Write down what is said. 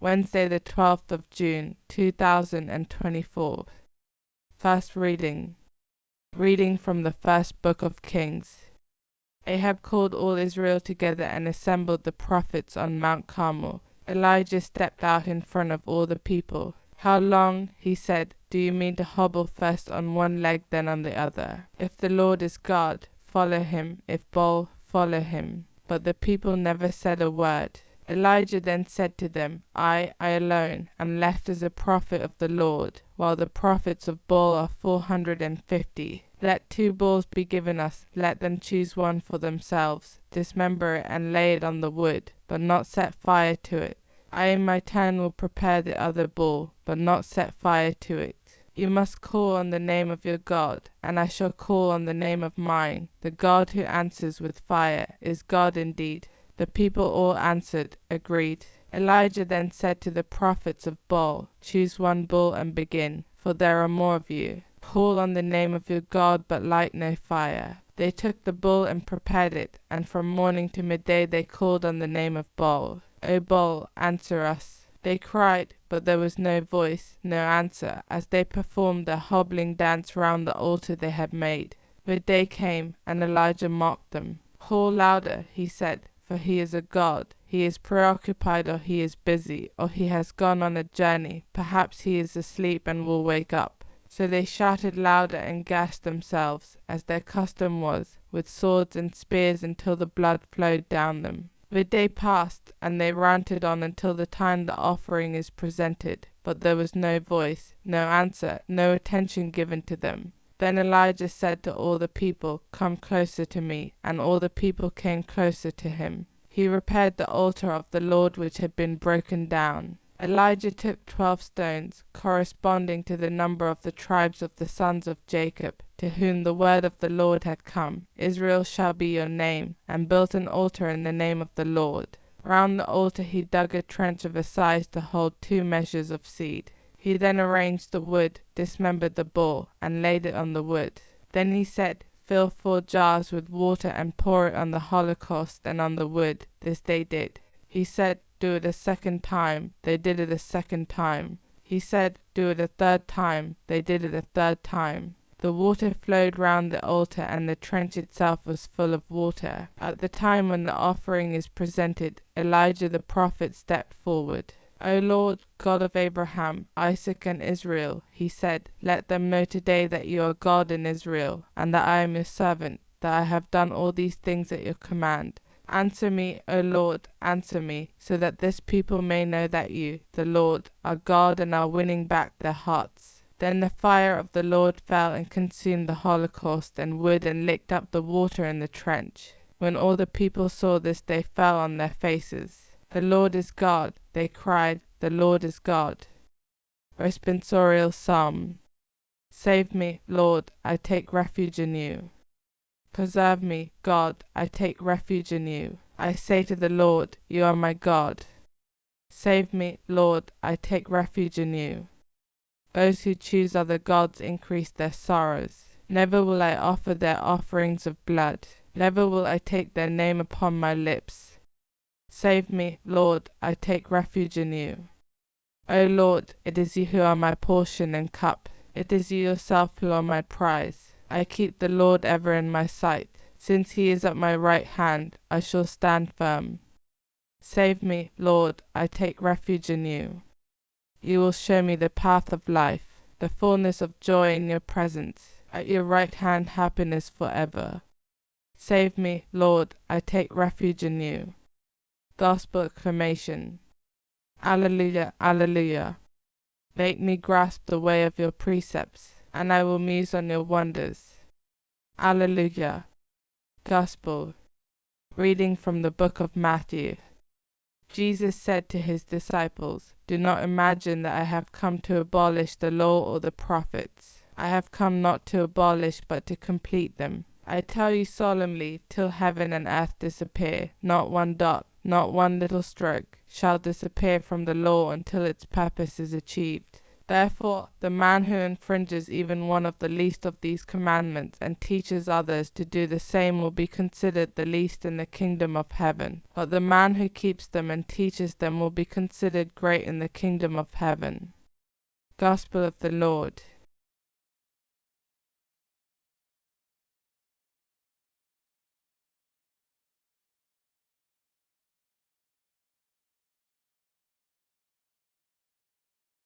Wednesday the 12th of June, 2024. First reading. Reading from the first book of Kings. Ahab called all Israel together and assembled the prophets on Mount Carmel. Elijah stepped out in front of all the people. "How long," he said, "do you mean to hobble first on one leg then on the other? If the Lord is God, follow him. If Baal, follow him." But the people never said a word. Elijah then said to them, I alone, am left as a prophet of the Lord, while the prophets of Baal are 450. Let 2 bulls be given us, let them choose one for themselves, dismember it and lay it on the wood, but not set fire to it. I in my turn will prepare the other bull, but not set fire to it. You must call on the name of your God, and I shall call on the name of mine. The God who answers with fire is God indeed. The people all answered, agreed. Elijah then said to the prophets of Baal, "Choose 1 bull and begin, for there are more of you. Call on the name of your God, but light no fire." They took the bull and prepared it, and from morning to midday they called on the name of Baal. "O Baal, answer us." They cried, but there was no voice, no answer, as they performed their hobbling dance round the altar they had made. Midday came, and Elijah mocked them. "Call louder," he said, "for he is a god. He is preoccupied, or he is busy, or he has gone on a journey. Perhaps he is asleep and will wake up." So they shouted louder and gashed themselves, as their custom was, with swords and spears until the blood flowed down them. The day passed, and they ranted on until the time the offering is presented, but there was no voice, no answer, no attention given to them. Then Elijah said to all the people, "Come closer to me," and all the people came closer to him. He repaired the altar of the Lord which had been broken down. Elijah took 12 stones, corresponding to the number of the tribes of the sons of Jacob, to whom the word of the Lord had come, "Israel shall be your name," and built an altar in the name of the Lord. Round the altar he dug a trench of a size to hold 2 measures of seed. He then arranged the wood, dismembered the bull, and laid it on the wood. Then he said, "Fill 4 jars with water and pour it on the holocaust and on the wood." This they did. He said, "Do it a 2nd time." They did it a 2nd time. He said, "Do it a 3rd time." They did it a 3rd time. The water flowed round the altar, and the trench itself was full of water. At the time when the offering is presented, Elijah the prophet stepped forward. "O Lord, God of Abraham, Isaac, and Israel," he said, "let them know today that you are God in Israel, and that I am your servant, that I have done all these things at your command. Answer me, O Lord, answer me, so that this people may know that you, the Lord, are God and are winning back their hearts." Then the fire of the Lord fell and consumed the holocaust and wood and licked up the water in the trench. When all the people saw this, they fell on their faces. "The Lord is God," they cried, "the Lord is God." Responsorial Psalm. Save me, Lord, I take refuge in you. Preserve me, God, I take refuge in you. I say to the Lord, you are my God. Save me, Lord, I take refuge in you. Those who choose other gods increase their sorrows. Never will I offer their offerings of blood. Never will I take their name upon my lips. Save me, Lord, I take refuge in you. O Lord, it is you who are my portion and cup. It is you yourself who are my prize. I keep the Lord ever in my sight. Since he is at my right hand, I shall stand firm. Save me, Lord, I take refuge in you. You will show me the path of life, the fullness of joy in your presence. At your right hand happiness forever. Save me, Lord, I take refuge in you. Gospel acclamation. Alleluia, alleluia. Make me grasp the way of your precepts, and I will muse on your wonders. Alleluia. Gospel. Reading from the book of Matthew. Jesus said to his disciples, "Do not imagine that I have come to abolish the law or the prophets. I have come not to abolish but to complete them. I tell you solemnly, till heaven and earth disappear, not one dot, not one little stroke, shall disappear from the law until its purpose is achieved. Therefore, the man who infringes even one of the least of these commandments and teaches others to do the same will be considered the least in the kingdom of heaven. But the man who keeps them and teaches them will be considered great in the kingdom of heaven. Gospel of the Lord.